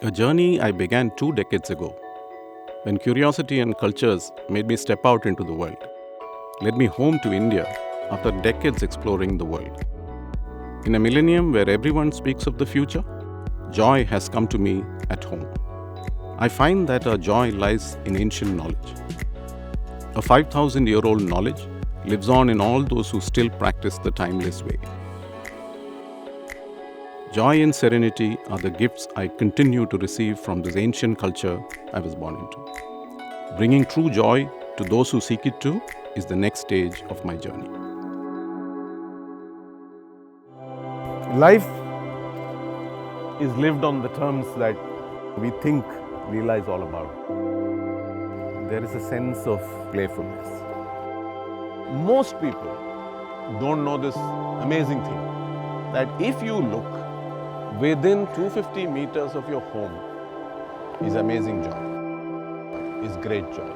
A journey I began 2 decades ago, when curiosity and cultures made me step out into the world, led me home to India after decades exploring the world. In a millennium where everyone speaks of the future, joy has come to me at home. I find that our joy lies in ancient knowledge. A 5,000-year-old knowledge lives on in all those who still practice the timeless way. Joy and serenity are the gifts I continue to receive from this ancient culture I was born into. Bringing true joy to those who seek it too is the next stage of my journey. Life is lived on the terms that we think Leela is all about. There is a sense of playfulness. Most people don't know this amazing thing, that if you look within 250 meters of your home is amazing joy, is great joy.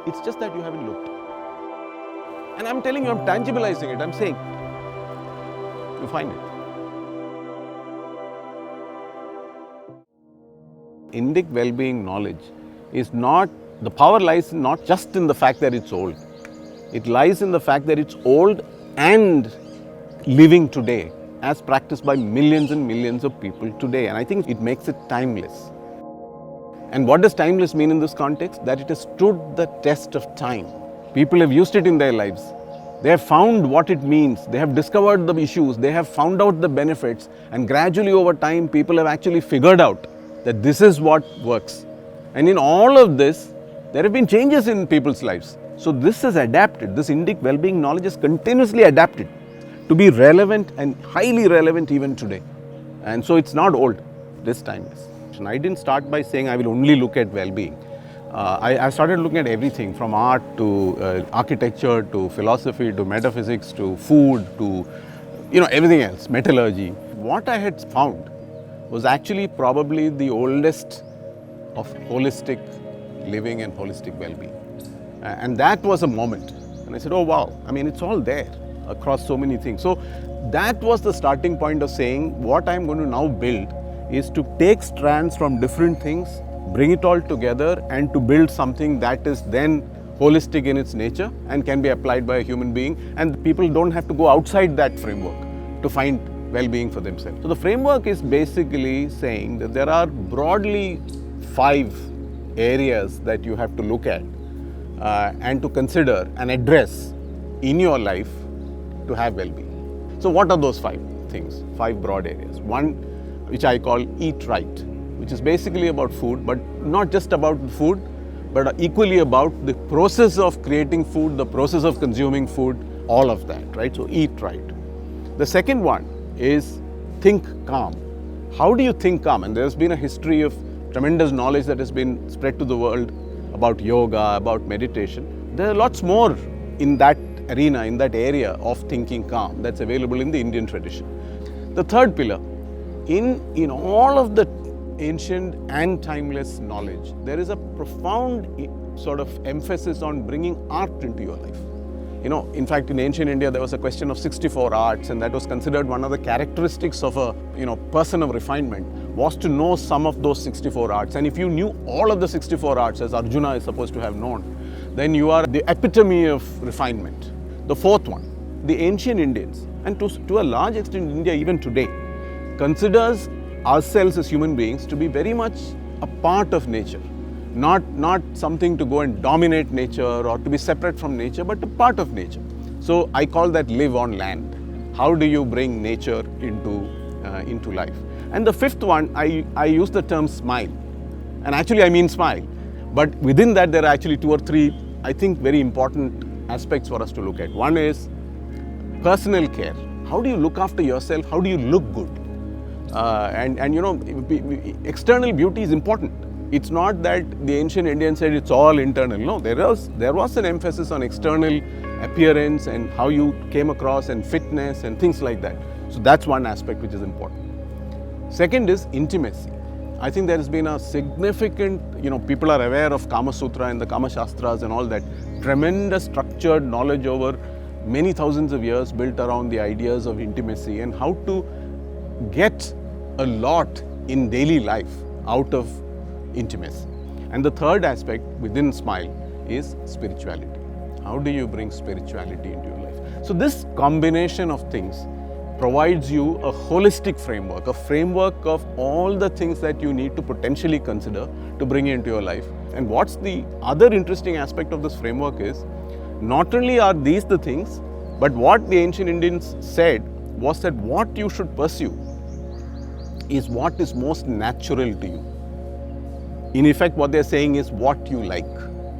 It's just that you haven't looked. And I'm telling you, I'm tangibilizing it. I'm saying, you find it. Indic Wellbeing knowledge is not, the power lies not just in the fact that it's old. It lies in the fact that it's old and living today, as practiced by millions and millions of people today. And I think it makes it timeless. And what does timeless mean in this context? That it has stood the test of time. People have used it in their lives. They have found what it means. They have discovered the issues. They have found out the benefits. And gradually over time, people have actually figured out that this is what works. And in all of this, there have been changes in people's lives. So this has adapted. This Indic Wellbeing knowledge is continuously adapted to be relevant and highly relevant even today. And so it's not old, this timeless. I didn't start by saying I will only look at well-being. I started looking at everything from art to architecture to philosophy to metaphysics to food to everything else, metallurgy. What I had found was actually probably the oldest of holistic living and holistic well-being. And that was a moment. And I said, oh wow, I mean, it's all there across so many things. So that was the starting point of saying what I'm going to now build is to take strands from different things, bring it all together and to build something that is then holistic in its nature and can be applied by a human being. And people don't have to go outside that framework to find well-being for themselves. So the framework is basically saying that there are broadly 5 areas that you have to look at and to consider and address in your life to have well-being. So what are those 5 things, 5 broad areas? One, which I call eat right, which is basically about food, but not just about the food, but equally about the process of creating food, the process of consuming food, all of that, right? So eat right. The second one is think calm. How do you think calm? And there's been a history of tremendous knowledge that has been spread to the world about yoga, about meditation. There are lots more in that arena, in that area of thinking calm that's available in the Indian tradition. The third pillar, in all of the ancient and timeless knowledge, there is a profound sort of emphasis on bringing art into your life. In fact, in ancient India, there was a question of 64 arts, and that was considered one of the characteristics of a person of refinement was to know some of those 64 arts. And if you knew all of the 64 arts, as Arjuna is supposed to have known, then you are the epitome of refinement. The fourth one, the ancient Indians, and to a large extent India even today, considers ourselves as human beings to be very much a part of nature. Not something to go and dominate nature or to be separate from nature, but a part of nature. So I call that live on land. How do you bring nature into life? And the fifth one, I use the term smile. And actually I mean smile. But within that there are actually 2 or 3, I think, very important aspects for us to look at. One is personal care. How do you look after yourself? How do you look good? External beauty is important. It's not that the ancient Indians said it's all internal. No, there was an emphasis on external appearance and how you came across and fitness and things like that. So that's one aspect which is important. Second is intimacy. I think there has been a significant, people are aware of Kama Sutra and the Kama Shastras and all that. Tremendous structured knowledge over many thousands of years built around the ideas of intimacy and how to get a lot in daily life out of intimacy. And the third aspect within Smile is spirituality. How do you bring spirituality into your life? So this combination of things provides you a holistic framework, a framework of all the things that you need to potentially consider to bring into your life. And what's the other interesting aspect of this framework is, not only are these the things, but what the ancient Indians said was that what you should pursue is what is most natural to you. In effect, what they're saying is what you like.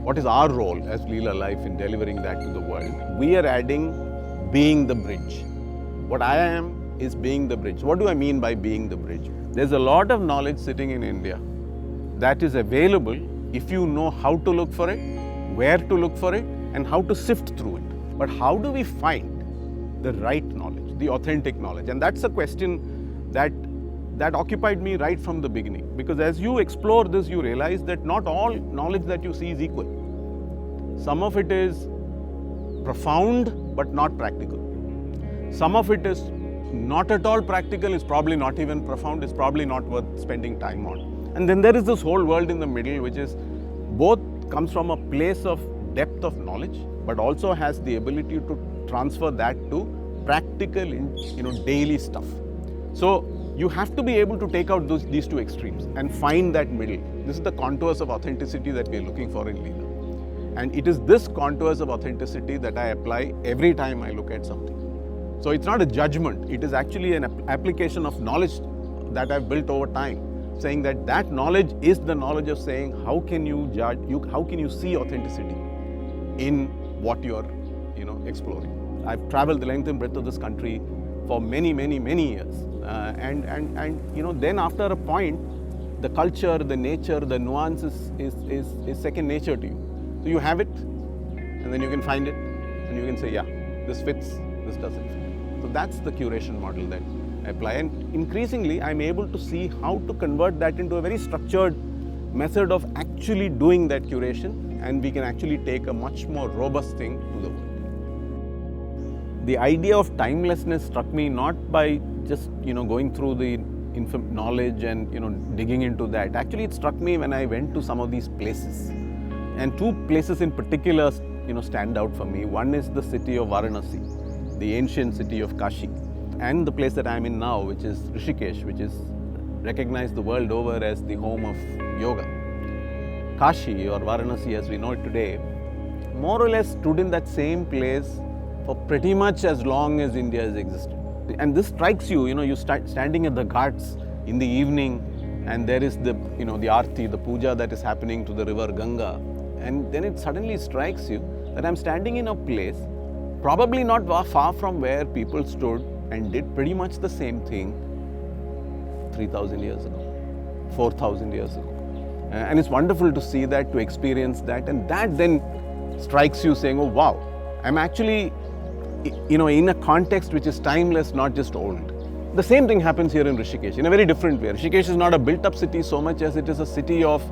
What is our role as Leela Life in delivering that to the world? We are adding being the bridge. What I am is being the bridge. What do I mean by being the bridge? There's a lot of knowledge sitting in India that is available if you know how to look for it, where to look for it, and how to sift through it. But how do we find the right knowledge, the authentic knowledge? And that's a question that occupied me right from the beginning. Because as you explore this, you realize that not all knowledge that you see is equal. Some of it is profound but not practical. Some of it is not at all practical, is probably not even profound, is probably not worth spending time on. And then there is this whole world in the middle, which is both comes from a place of depth of knowledge, but also has the ability to transfer that to practical, daily stuff. So you have to be able to take out these two extremes and find that middle. This is the contours of authenticity that we are looking for in Leela. And it is this contours of authenticity that I apply every time I look at something. So it's not a judgment, it is actually an application of knowledge that I've built over time, saying that knowledge is the knowledge of saying how can you judge, how can you see authenticity in what you're exploring. I've traveled the length and breadth of this country for many years, and then after a point, the culture, the nature, the nuances is second nature to you. So you have it, and then you can find it, and you can say, yeah, this fits, this doesn't fit. So that's the curation model that I apply, and increasingly I'm able to see how to convert that into a very structured method of actually doing that curation, and we can actually take a much more robust thing to the world. The idea of timelessness struck me not by just going through the knowledge and digging into that. Actually, it struck me when I went to some of these places, and two places in particular stand out for me. One is the city of Varanasi, the ancient city of Kashi, and the place that I'm in now, which is Rishikesh, which is recognized the world over as the home of yoga. Kashi, or Varanasi as we know it today, more or less stood in that same place for pretty much as long as India has existed. And this strikes you, you start standing at the ghats in the evening, and there is the arti, the puja that is happening to the river Ganga, and then it suddenly strikes you that I'm standing in a place probably not far from where people stood and did pretty much the same thing 3,000 years ago, 4,000 years ago. And it's wonderful to see that, to experience that, and that then strikes you saying, oh wow, I'm actually in a context which is timeless, not just old. The same thing happens here in Rishikesh in a very different way. Rishikesh is not a built-up city so much as it is a city of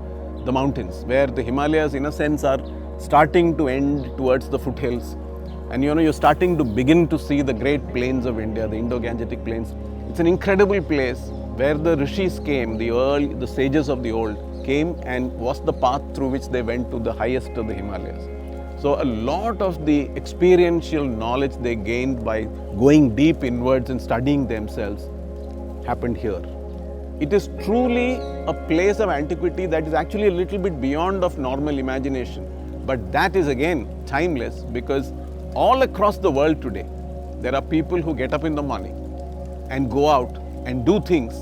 the mountains, where the Himalayas in a sense are starting to end towards the foothills. And you're starting to begin to see the great plains of India, the Indo-Gangetic plains. It's an incredible place where the rishis came, the sages of the old came, and was the path through which they went to the highest of the Himalayas. So a lot of the experiential knowledge they gained by going deep inwards and studying themselves happened here. It is truly a place of antiquity that is actually a little bit beyond of normal imagination. But that is again timeless, because all across the world today, there are people who get up in the morning and go out and do things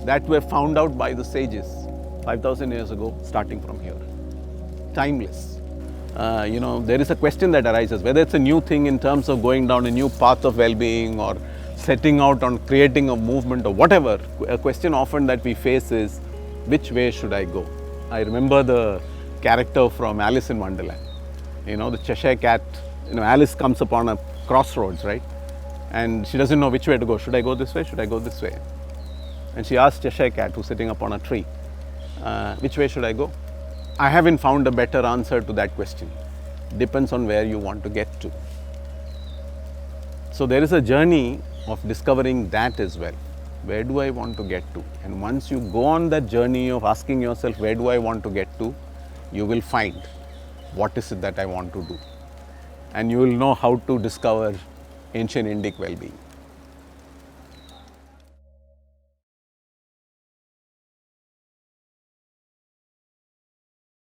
that were found out by the sages 5,000 years ago, starting from here. Timeless. There is a question that arises, whether it's a new thing in terms of going down a new path of well-being or setting out on creating a movement or whatever. A question often that we face is, which way should I go? I remember the character from Alice in Wonderland, the Cheshire Cat. Alice comes upon a crossroads, right? And she doesn't know which way to go. Should I go this way? Should I go this way? And she asks Cheshire Cat, who's sitting upon a tree, which way should I go? I haven't found a better answer to that question. Depends on where you want to get to. So there is a journey of discovering that as well. where do I want to get to? And once you go on that journey of asking yourself, where do I want to get to, you will find what is it that I want to do. And you will know how to discover ancient Indic well-being.